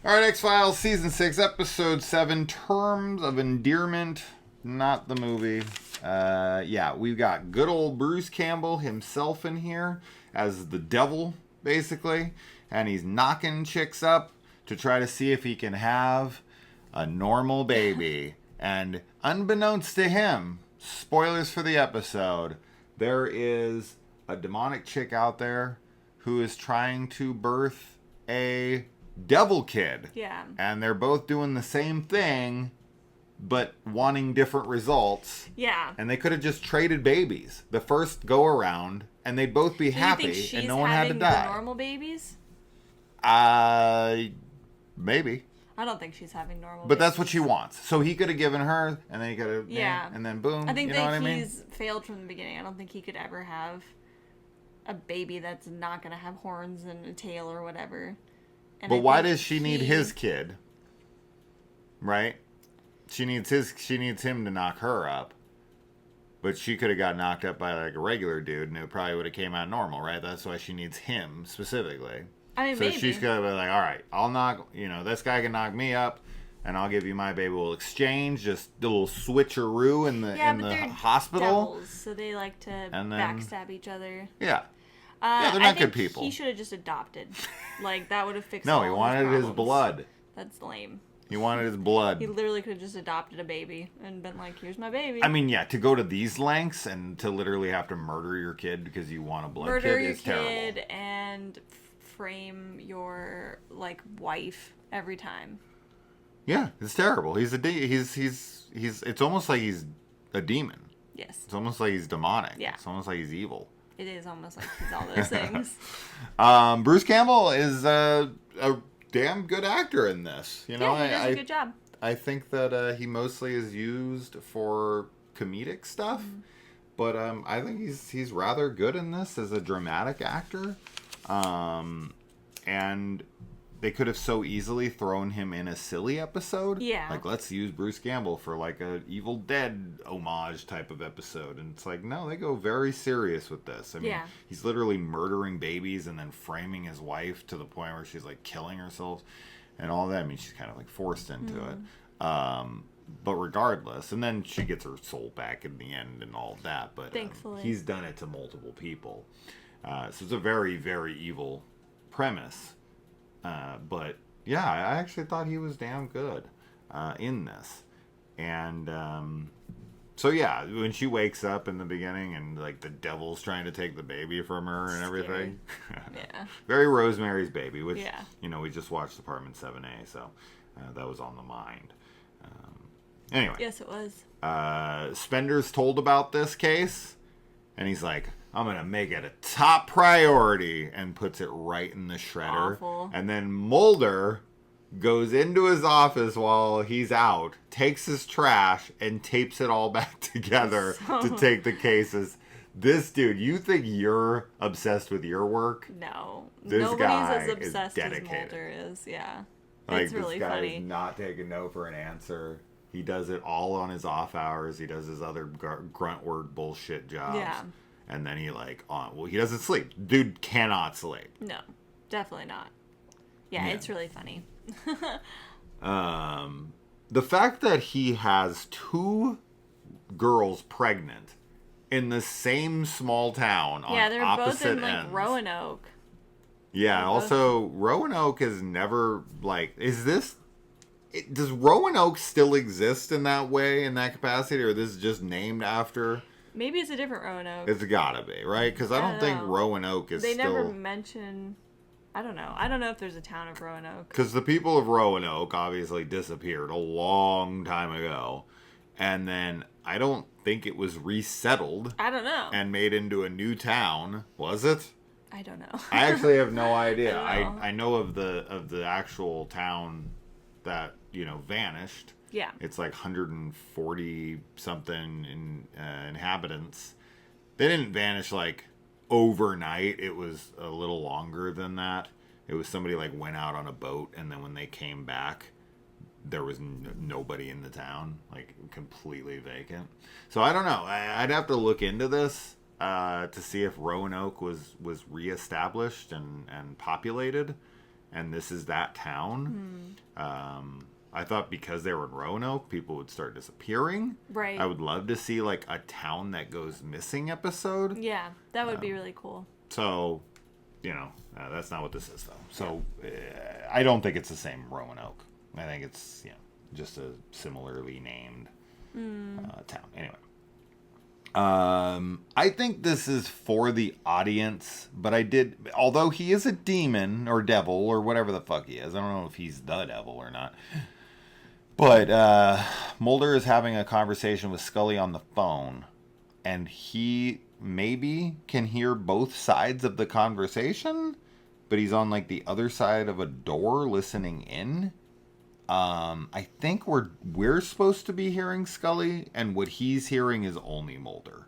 All right, X-Files Season 6, Episode 7, Terms of Endearment. Not the movie. Yeah, we've got good old Bruce Campbell himself in here as the devil, basically. And he's knocking chicks up to try to see if he can have a normal baby. And unbeknownst to him, spoilers for the episode, there is a demonic chick out there who is trying to birth a devil kid. Yeah. And they're both doing the same thing, but wanting different results. Yeah. And they could have just traded babies the first go around, and they'd both be happy, and no one had to die. The normal babies? Maybe. I don't think she's having normal. But that's what she wants. So he could have given her, and then he could have, yeah, and then boom. I think you know that what he's failed from the beginning. I don't think he could ever have a baby that's not going to have horns and a tail or whatever. And but why does she need his kid? Right? She needs him to knock her up. But she could have got knocked up by like a regular dude, and it probably would have came out normal, right? That's why she needs him specifically. I mean, so maybe. She's gonna be like, all right, I'll knock, this guy can knock me up, and I'll give you my baby. We'll exchange, just a little switcheroo in the hospital. Devils, so they like to backstab each other. Yeah. Yeah, they're not good people. He should have just adopted. Like, that would have fixed No, all he his wanted problems. his blood. That's lame. He wanted his blood. He literally could have just adopted a baby and been like, here's my baby. I mean, yeah, to go to these lengths and to literally have to murder your kid because you want a blood kid is terrible. Murder your kid and frame your, wife every time. Yeah, it's terrible. He's it's almost like he's a demon. Yes. It's almost like he's demonic. Yeah. It's almost like he's evil. It is almost like he's all those things. Bruce Campbell is a damn good actor in this. He does a good job. I think that he mostly is used for comedic stuff, but I think he's rather good in this as a dramatic actor. And they could have so easily thrown him in a silly episode. Yeah. Like, let's use Bruce Campbell for like a Evil Dead homage type of episode. And it's like, no, they go very serious with this. I mean, he's literally murdering babies and then framing his wife to the point where she's like killing herself and all that. I mean, she's kind of like forced into it. But regardless, and then she gets her soul back in the end and all that. But thankfully, he's done it to multiple people. So it's a very, very evil premise. But yeah, I actually thought he was damn good in this. And so yeah, when she wakes up in the beginning and like the devil's trying to take the baby from her and everything. Yeah. Very Rosemary's Baby, which, yeah. We just watched Apartment 7A, so that was on the mind. Anyway. Yes, it was. Spender's told about this case, and he's like, I'm going to make it a top priority, and puts it right in the shredder. Awful. And then Mulder goes into his office while he's out, takes his trash, and tapes it all back together to take the cases. This dude, you think you're obsessed with your work? No. This Nobody's guy as obsessed is as dedicated. Mulder is, yeah. Like, it's really this guy funny. is not taking no for an answer. He does it all on his off hours. He does his other grunt word bullshit jobs. Yeah. And then he he doesn't sleep. Dude cannot sleep. No, definitely not. Yeah, it's really funny. The fact that he has two girls pregnant in the same small town on they're both in ends. Roanoke. Yeah, also Roanoke is never does Roanoke still exist in that way, in that capacity, or this is just named after? Maybe it's a different Roanoke. It's gotta be, right? Because I don't think Roanoke is They still... never mention... I don't know. I don't know if there's a town of Roanoke. Because the people of Roanoke obviously disappeared a long time ago. And then I don't think it was resettled. I don't know. And made into a new town. Was it? I don't know. I actually have no idea. I know of the actual town that, vanished. Yeah. It's like 140 something inhabitants. They didn't vanish like overnight. It was a little longer than that. It was somebody like went out on a boat, and then when they came back, there was nobody in the town, like completely vacant. So I don't know. I'd have to look into this to see if Roanoke was reestablished and populated. and this is that town. I thought because they were in Roanoke, people would start disappearing. Right. I would love to see like a town that goes missing episode. Yeah, that would be really cool. So, that's not what this is though. So, I don't think it's the same Roanoke. I think it's just a similarly named town. Anyway. I think this is for the audience, but although he is a demon or devil or whatever the fuck he is, I don't know if he's the devil or not. But Mulder is having a conversation with Scully on the phone, and he maybe can hear both sides of the conversation, but he's on like the other side of a door listening in. I think we're supposed to be hearing Scully, and what he's hearing is only Mulder.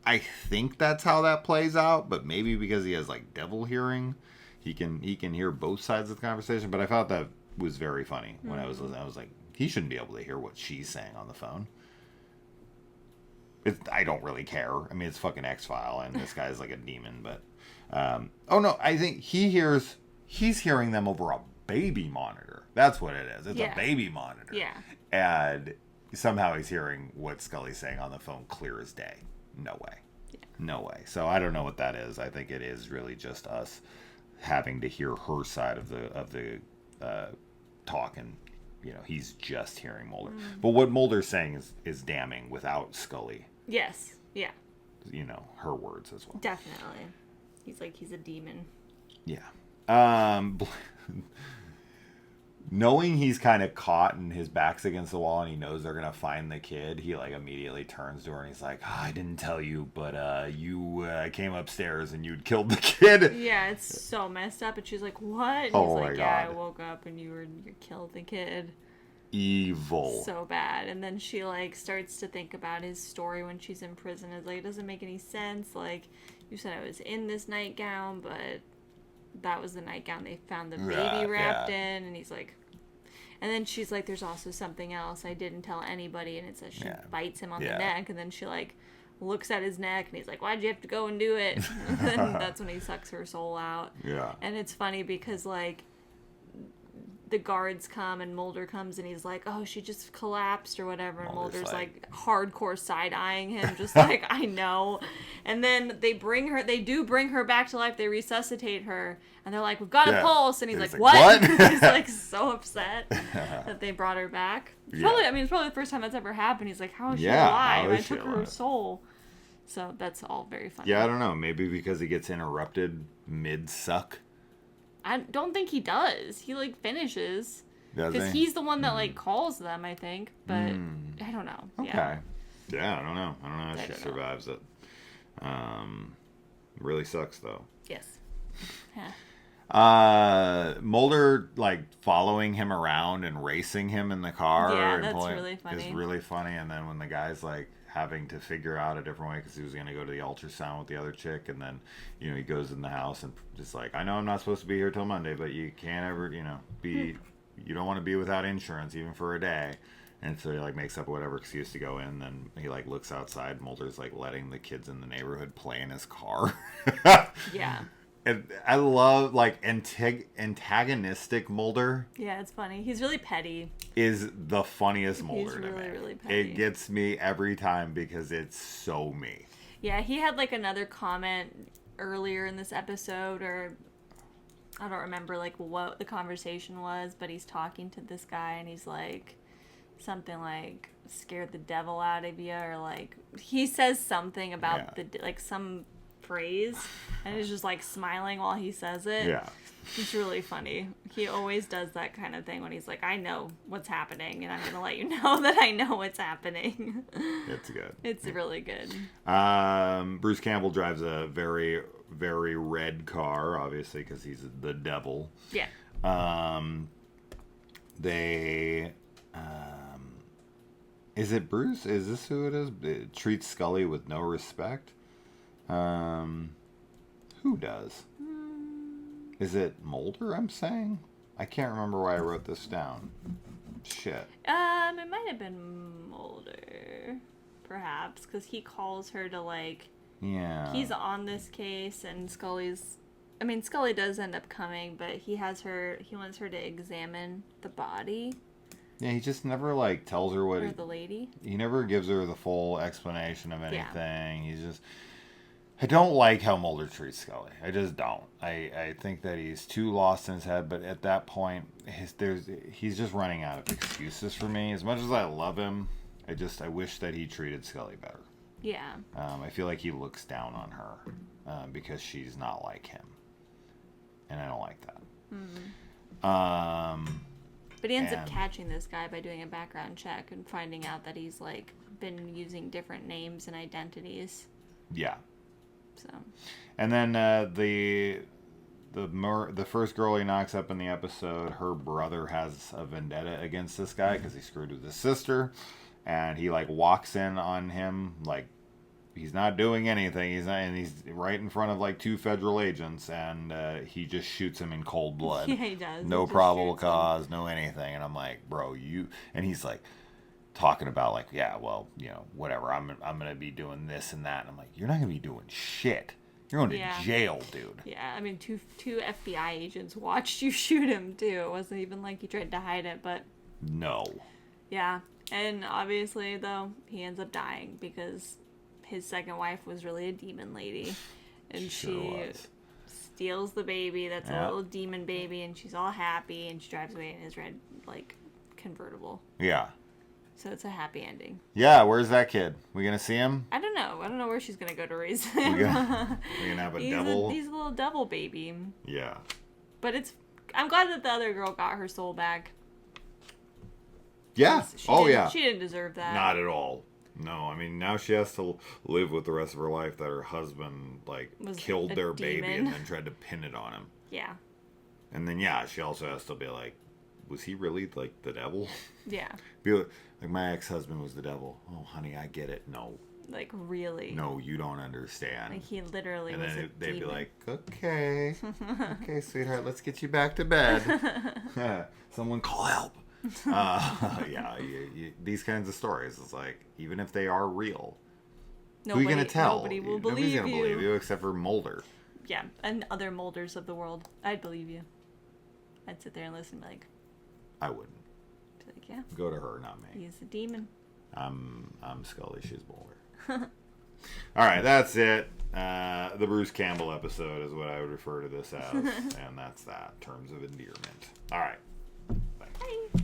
I think that's how that plays out, but maybe because he has like devil hearing, he can hear both sides of the conversation. But I thought that was very funny when I was listening. I was like, he shouldn't be able to hear what she's saying on the phone. I don't really care. I mean, it's fucking X-File, and this guy's like a demon. But oh no, I think he's hearing them over a baby monitor. That's what it is. It's a baby monitor. Yeah. And somehow he's hearing what Scully's saying on the phone clear as day. No way. Yeah. No way. So I don't know what that is. I think it is really just us having to hear her side of the talk, and he's just hearing Mulder. But what Mulder's saying is damning without Scully. Yes. Yeah. Her words as well. Definitely. He's a demon. Yeah. Knowing he's kind of caught and his back's against the wall and he knows they're going to find the kid, he like immediately turns to her and he's like, I didn't tell you, but you came upstairs and you'd killed the kid. Yeah, it's so messed up. And she's like, what? And Oh he's my like, God. I woke up and you killed the kid. Evil. So bad. And then she like starts to think about his story when she's in prison. It's like, it doesn't make any sense. Like, you said I was in this nightgown, but that was the nightgown they found the baby wrapped in. And he's like, and then she's like, there's also something else I didn't tell anybody. And it says she bites him on the neck. And then she like looks at his neck and he's like, why'd you have to go and do it? And then that's when he sucks her soul out. Yeah. And it's funny because like the guards come and Mulder comes and he's like, oh, she just collapsed or whatever. And Mulder's like hardcore side-eyeing him, just like, I know. And then they do bring her back to life. They resuscitate her. And they're like, we've got a pulse. And he's like, what? He's like so upset that they brought her back. It's probably the first time that's ever happened. He's like, how is she alive? I took her soul. So that's all very funny. Yeah, I don't know. Maybe because he gets interrupted mid-suck. I don't think he does. He like finishes because he's the one that like calls them, I think. But I don't know. Okay. Yeah, I don't know. I don't know how she survives it. Really sucks though. Yes. Mulder like following him around and racing him in the car. Yeah, and that's really funny. It's really funny. And then when the guy's like having to figure out a different way because he was going to go to the ultrasound with the other chick, and then he goes in the house and just like, I know I'm not supposed to be here till Monday, but you can't ever be you don't want to be without insurance even for a day. And so he like makes up whatever excuse to go in. Then he like looks outside. Mulder's like letting the kids in the neighborhood play in his car. Yeah. And I love like antagonistic Mulder. Yeah, it's funny. He's really petty. Is the funniest Mulder He's to really, me. really petty. It gets me every time because it's so me. Yeah, he had like another comment earlier in this episode, or I don't remember like what the conversation was, but he's talking to this guy and he's like something like scared the devil out of you, or like he says something about like some phrase, and he's just like smiling while he says it. Yeah. It's really funny. He always does that kind of thing when he's like, I know what's happening and I'm going to let you know that I know what's happening. It's good. It's really good. Bruce Campbell drives a very, very red car, obviously, because he's the devil. Yeah. Is it Bruce? Is this who it is? It treats Scully with no respect. Who does? Is it Mulder, I'm saying? I can't remember why I wrote this down. Shit. It might have been Mulder, perhaps, because he calls her to, like... Yeah. He's on this case, and Scully's I mean, Scully does end up coming, but he wants her to examine the body. Yeah, he just never, like, tells her what... Or the lady. He never gives her the full explanation of anything. Yeah. He's just... I don't like how Mulder treats Scully. I just don't. I think that he's too lost in his head, but at that point, he's just running out of excuses for me. As much as I love him, I wish that he treated Scully better. Yeah. I feel like he looks down on her because she's not like him. And I don't like that. Mm-hmm. But he ends up catching this guy by doing a background check and finding out that he's, like, been using different names and identities. Yeah. So. And then the first girl he knocks up in the episode, her brother has a vendetta against this guy because he screwed with his sister. And he, like, walks in on him, like, he's not doing anything. He's right in front of, like, 2 federal agents, and he just shoots him in cold blood. Yeah, he does. No probable cause, no anything. And I'm like, bro, and he's like talking about, like, yeah, well, you know, whatever. I'm gonna be doing this and that. And I'm like, you're not gonna be doing shit. You're going to jail, dude. Yeah, I mean, two FBI agents watched you shoot him too. It wasn't even like he tried to hide it, but no. Yeah, and obviously though he ends up dying because his second wife was really a demon lady, and she steals the baby that's a little demon baby, and she's all happy, and she drives away in his red, like, convertible. Yeah. So it's a happy ending. Yeah, where's that kid? We gonna see him? I don't know where she's gonna go to raise him. We gonna have a devil? He's a little devil baby. Yeah. But I'm glad that the other girl got her soul back. Yeah. She didn't deserve that. Not at all. No, I mean, now she has to live with the rest of her life that her husband, like, killed their baby and then tried to pin it on him. Yeah. And then, she also has to be like, was he really, like, the devil? Yeah. Be like, my ex-husband was the devil. Oh, honey, I get it. No. Like, really? No, you don't understand. Like, he literally was a demon. And then they'd be like, okay. Okay, sweetheart, let's get you back to bed. Someone call help. These kinds of stories, it's like, even if they are real, who are you going to tell? Nobody's going to believe you except for Mulder. Yeah, and other Mulders of the world. I'd believe you. I'd sit there and listen, like... I wouldn't. Be like, yeah. Go to her, not me. He's a demon. I'm Scully, she's Mulder. Alright, that's it. The Bruce Campbell episode is what I would refer to this as. And that's that. Terms of endearment. Alright.